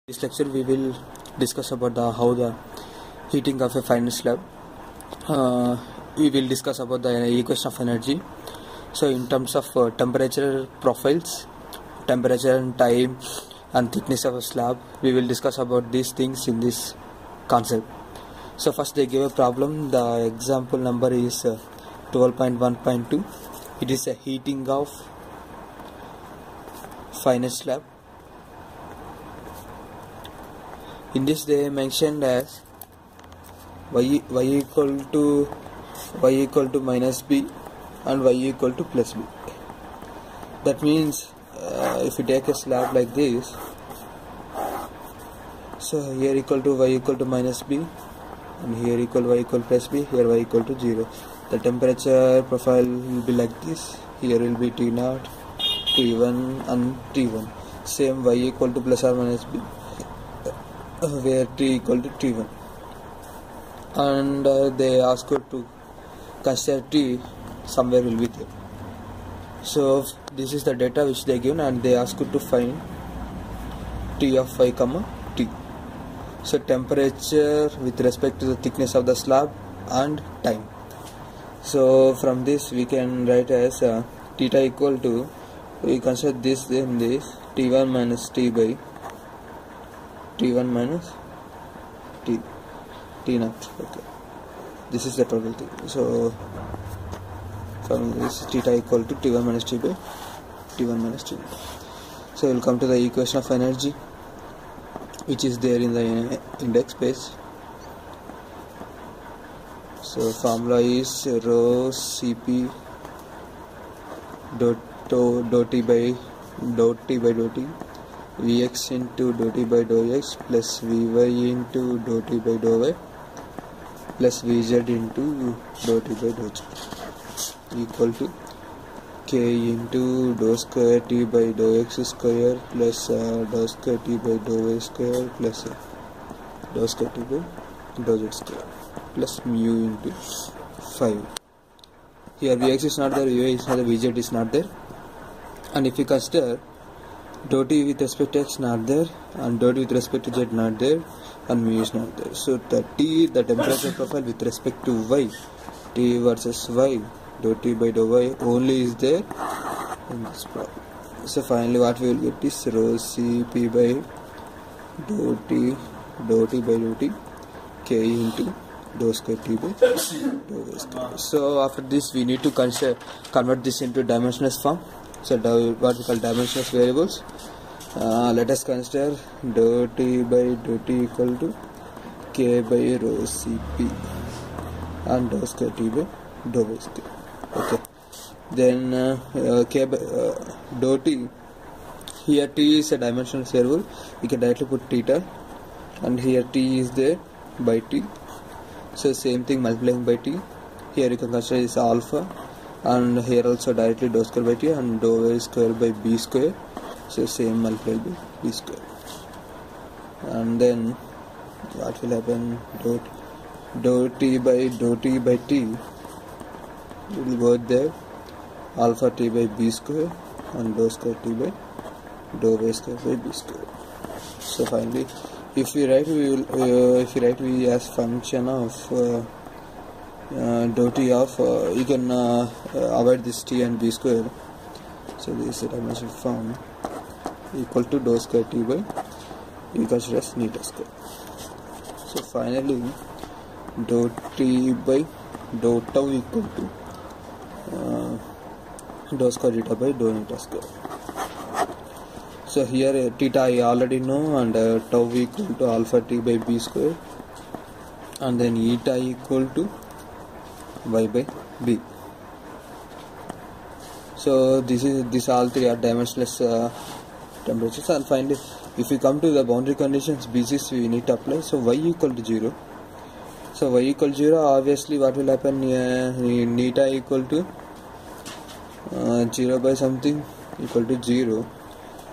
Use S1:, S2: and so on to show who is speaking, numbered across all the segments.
S1: This lecture we will discuss about how the heating of a final slab. We will discuss about the equation of energy. So in terms of temperature profiles, temperature and time and thickness of a slab, we will discuss about these things in this concept. So first they give a problem. The example number is 12.1.2. It is a heating of final slab. In this they mentioned as y equal to minus b and y equal to plus b. That means if you take a slab like this, so here equal to y equal to minus b and here equal y equal plus b, here y equal to 0. The temperature profile will be like this. Here will be T0, T1 and T1. Same y equal to plus or minus b, where T equal to T1, and they ask you to consider T somewhere will be there. So this is the data which they given, and they ask you to find T of phi comma T. So temperature with respect to the thickness of the slab and time. So from this we can write as theta equal to, we consider this, then this T1 minus T by T1 minus T0. Okay, this is the total thing. So from this theta equal to T1 minus T by T1 minus T0. So we will come to the equation of energy, which is there in the index page. So formula is rho Cp dot T by dot T Vx into dot T by dot x plus Vy into dot T by dot y plus Vz into dot T by dot z equal to k into dot square T by dot x square plus dot square T by dot y square plus dot square T by dot z square plus mu into 5. Here Vx is not there, Vy is not there, Vz is not there, and if you consider dot T with respect to x not there and dot with respect to z not there and mu is not there. So the T, the temperature profile with respect to y, T versus y, dot T by dot y only is there in this problem. So finally what we will get is rho Cp by dot T by dot T k into dot square T by dot y square. So after this we need to convert this into dimensionless form. So what we call dimensionless variables. Let us consider dot T by dot T equal to k by rho Cp and dot square T by dot y square. Okay. Then k by dot T. Here T is a dimensionless variable. We can directly put theta, and here T is there by T. So same thing multiplying by T. Here you can consider is alpha, and here also directly dot square by T and dot y square by b square. So same multiplied by b square. And then what will happen? Dot T by T will go there, alpha T by b square and dot square T by dot y square by b square. So finally, if we write, we as function of dot T of you can avoid this T and b square. So this is a dimensional form equal to dot square T by, you consider as neta square. So finally dot T by dot tau equal to dot square theta by dot neta square. So here theta I already know, and tau equal to alpha T by b square, and then eta equal to y by b. So this all three are dimensionless temperatures. And finally, if we come to the boundary conditions, BCs we need to apply. So y equal to 0. So y equal to 0, obviously what will happen? Neta equal to 0 by something equal to 0,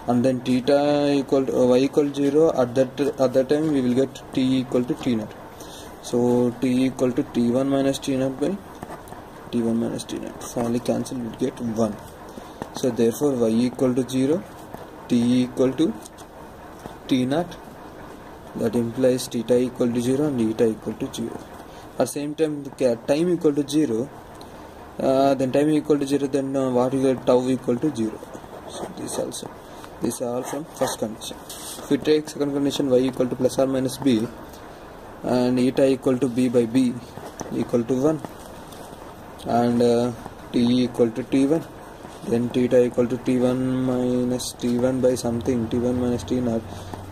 S1: and then theta equal to y equal to 0. At that time we will get T equal to T0. So T equal to T1 minus T0 by T1 minus T0. Finally cancel, we get 1. So therefore y equal to 0, T equal to T0 That implies theta equal to 0 and eta equal to 0. At the same time, the time equal to 0, then time equal to 0, then what you get, tau equal to 0. So these are all from first condition. If we take second condition, y equal to plus or minus b, and eta equal to b by b equal to 1, and t equal to t1, then theta equal to t1 minus t1 by something, t1 minus t0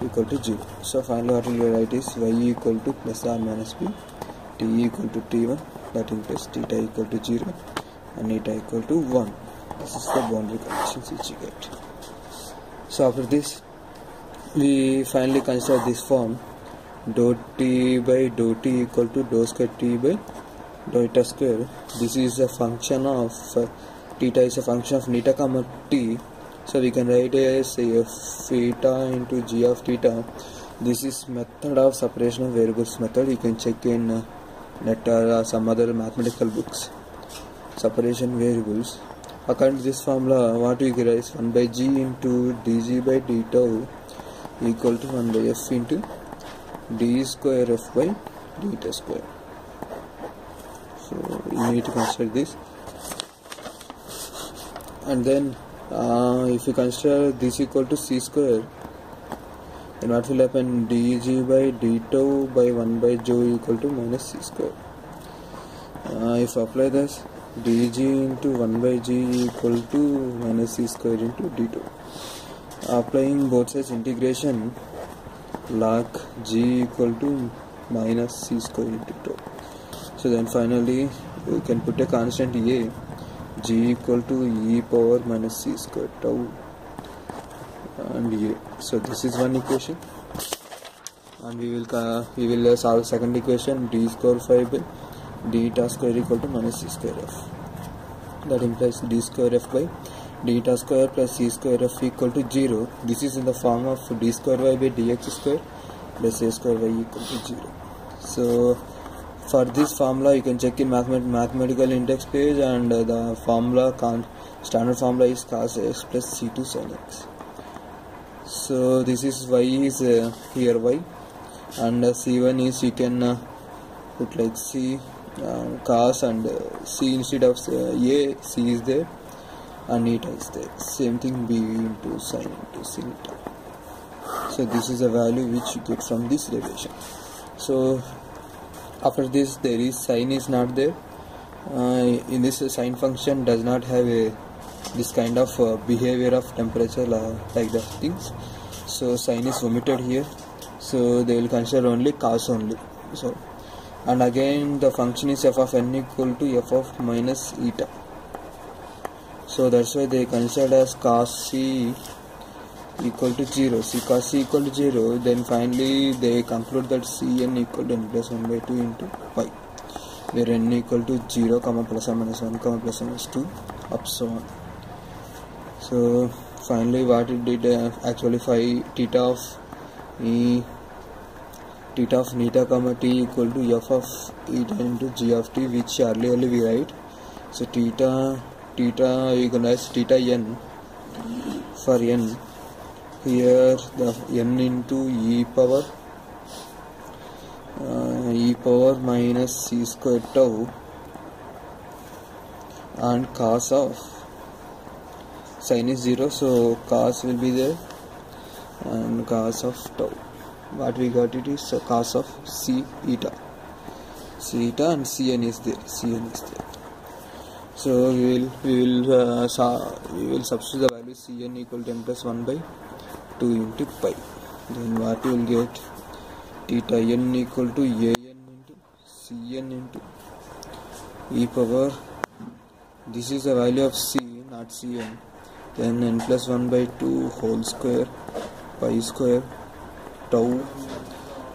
S1: equal to 0. So finally what we will write is y equal to plus or minus b, t equal to t1, that implies theta equal to 0 and eta equal to 1. This is the boundary conditions which you get. So after this, we finally consider this form: dou t by dou t equal to dou square t by dou eta square. This is a function of theta is a function of neta comma t. So we can write as f theta into g of theta. This is method of separation of variables method. You can check in net or some other mathematical books. Separation variables. According to this formula, what we get is 1 by g into dg by d tau equal to 1 by f into d square f by deta square. So you need to consider this. And then if you consider this equal to c square, then what will happen? dg by d tau by 1 by rho equal to minus c square. If you apply this, dg into 1 by g equal to minus c square into d tau. Applying both sides integration, log g equal to minus c square into tau. So then finally we can put a constant a, g equal to e power minus c square tau and a. So this is one equation, and we will solve second equation: d square 5 by d eta square equal to minus c square f. That implies d square f by d eta square plus c square f equal to 0. This is in the form of d square y by dx square plus a square y equal to 0. So for this formula you can check in mathematical index page, and the formula standard formula is cos x plus c2 sin x. So this is y is here y, and c1 is you can put like c cos, and c instead of a, c is there and eta is there. Same thing b into sin eta. So this is a value which you get from this relation. So after this, there is sin is not there. In this sin function does not have this kind of behavior of temperature like that things. So sin is omitted here. So they will consider only cos only. So and again the function is f of n equal to f of minus eta. So that's why they consider as cos c equal to 0. See, cos c equal to 0, then finally they conclude that cn equal to n plus 1 by 2 into y, where n equal to 0, plus or minus 1, plus or minus 2, up so on. So finally what it did, actually phi theta of neta comma t equal to f of eta into g of t, which earlier we write. So theta you can write theta n for n. Here the n into e power minus c square tau, and cos of sin is 0, so cos will be there, and cos of tau. What we got it is cos of c eta, and cn is there. So we will substitute the value cn equal to n plus 1 by 2 into pi. Then what you will get, theta n equal to an into cn into e power, this is the value of c, not cn, then n plus 1 by 2 whole square pi square tau,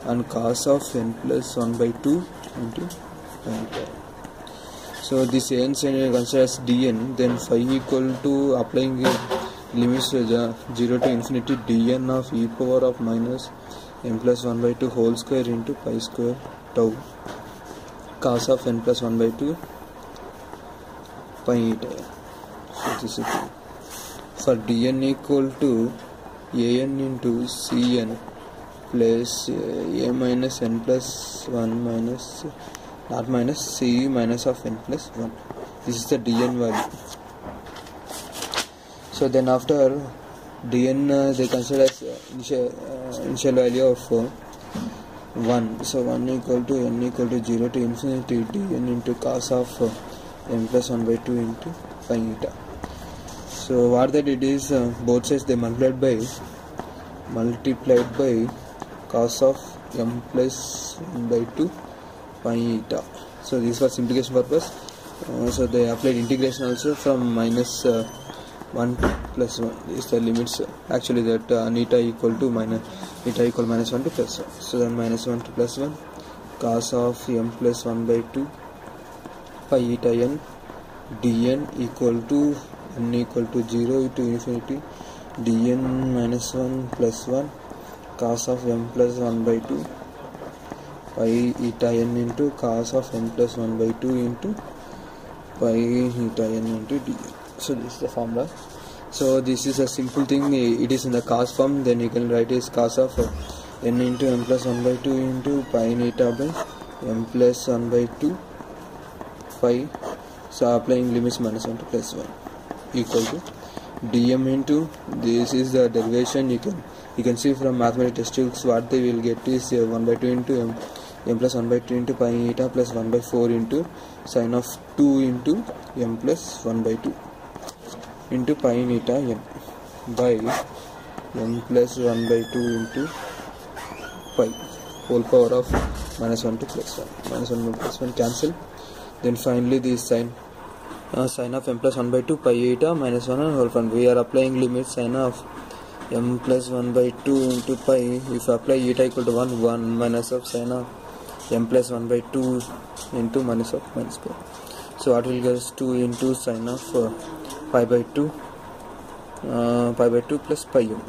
S1: and cos of n plus 1 by 2 into pi. So this n considered as dn, then phi equal to, applying limits 0 to infinity, dn of e power of minus n plus 1 by 2 whole square into pi square tau, cos of n plus 1 by 2 pi eta. So this is it. For dn equal to an into cn plus a minus n plus 1 minus not minus c minus of n plus 1. This is the dn value. So then after dn they consider as initial value of 1. So 1 equal to n equal to 0 to infinity dn into cos of n plus 1 by 2 into pi eta. So what that it is, both sides they multiplied by cos of m plus 1 by 2 pi eta. So this was simplification purpose. So they applied integration also from minus 1 plus 1 is the limits, actually that eta equal to minus 1 to plus 1. So then minus 1 to plus 1 cos of m plus 1 by 2 pi eta n dn equal to n equal to 0 to infinity dn minus 1 plus 1 cos of m plus 1 by 2 pi eta n into cos of m plus 1 by 2 into pi eta n into dn. So this is the formula. So this is a simple thing, it is in the cos form, then you can write as cos of n into m plus 1 by 2 into pi eta by m plus 1 by 2 pi, so applying limits minus 1 to plus 1 equal to dm into, this is the derivation, you can see from mathematical textbooks what they will get is 1 by 2 into m plus 1 by 2 into pi eta plus 1 by 4 into sine of 2 into m plus 1 by 2 into pi eta n by m plus 1 by 2 into pi whole power of minus 1 to plus 1. Minus 1 by plus 1 cancel. Then finally this sine of m plus 1 by 2 pi eta minus 1 and whole power. We are applying limit sine of m plus 1 by 2 into pi. If apply eta equal to 1 minus of sine of m plus 1 by 2 into minus of minus pi. So what will get is 2 into sine of pi by 2 plus pi m.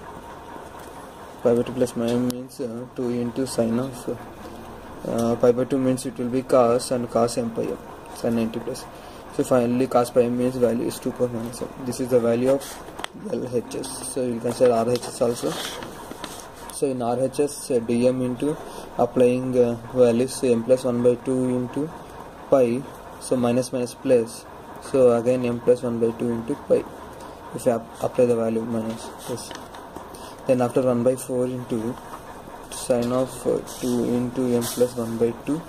S1: Pi by 2 plus pi m means 2 into sine of pi by 2 means it will be cos and cos m pi m, sin 90 plus. So finally cos pi m means value is 2 power minus m. This is the value of LHS. So you can say RHS also. So in RHS dm into applying values m plus 1 by 2 into pi, so minus plus, so again m plus 1 by 2 into pi if you apply the value minus this. Then after 1 by 4 into sine of 2 into m plus 1 by 2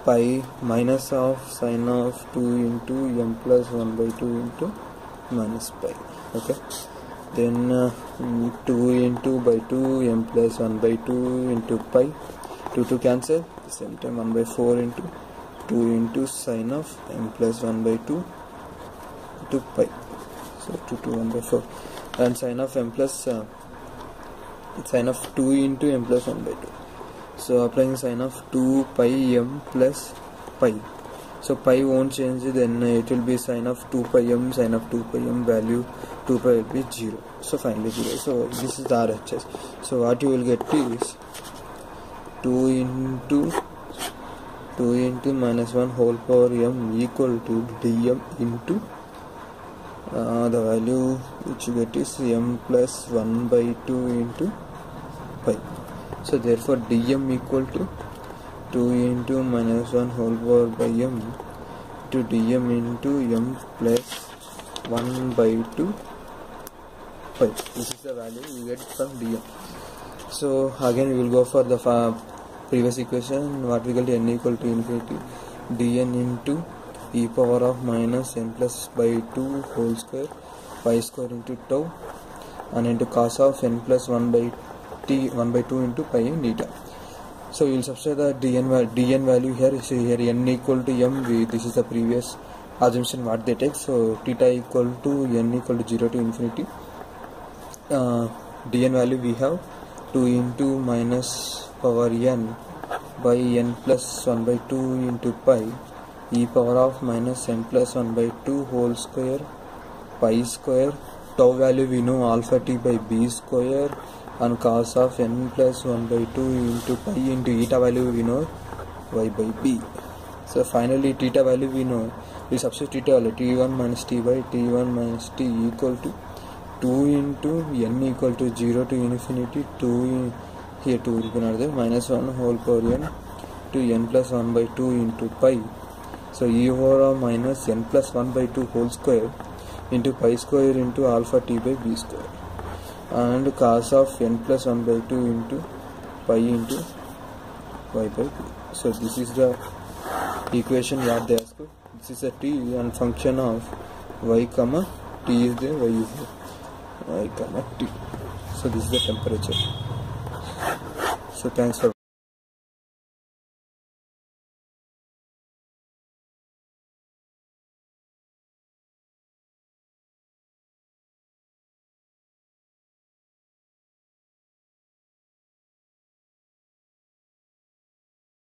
S1: pi minus of sine of 2 into m plus 1 by 2 into minus pi. Okay, then 2 into by 2 m plus 1 by 2 into pi, 2 cancel, same time 1 by 4 into 2 into sine of m plus 1 by 2 to pi, so 2 to 1 by 4, and sine of m plus sine of 2 into m plus 1 by 2. So applying sine of 2 pi m plus pi, so pi won't change, then it will be sine of 2 pi m, sine of 2 pi m value 2 pi will be 0, so finally 0. So this is the RHS. So what you will get is 2 into minus 1 whole power m equal to dm into the value which you get is m plus 1 by 2 into pi. So therefore dm equal to 2 into minus 1 whole power by m to dm into m plus 1 by 2 pi. This is the value you get from dm. So again we will go for the previous equation. What we get, n equal to infinity dn into e power of minus n plus by 2 whole square pi square into tau and into cos of n plus 1 by 2 into pi and eta. So we will substitute the dn value here. So here n equal to m, this is the previous assumption what they take. So theta equal to n equal to 0 to infinity. Dn value we have 2 into minus power n by n plus 1 by 2 into pi e power of minus n plus 1 by 2 whole square pi square. Tau value we know alpha t by b square and cos of n plus 1 by 2 into pi into eta value we know y by b. So finally theta value we know, we substitute t1 minus t by t1 minus t equal to 2 into n equal to 0 to infinity 2 here 2 will be not there, minus 1 whole power n to n plus 1 by 2 into pi. So e over of minus n plus 1 by 2 whole square into pi square into alpha t by b square, and cos of n plus 1 by 2 into pi into y by b. So this is the equation what they ask. This is a t and function of y comma t is there, y is there, y comma t. So this is the temperature. So thanks for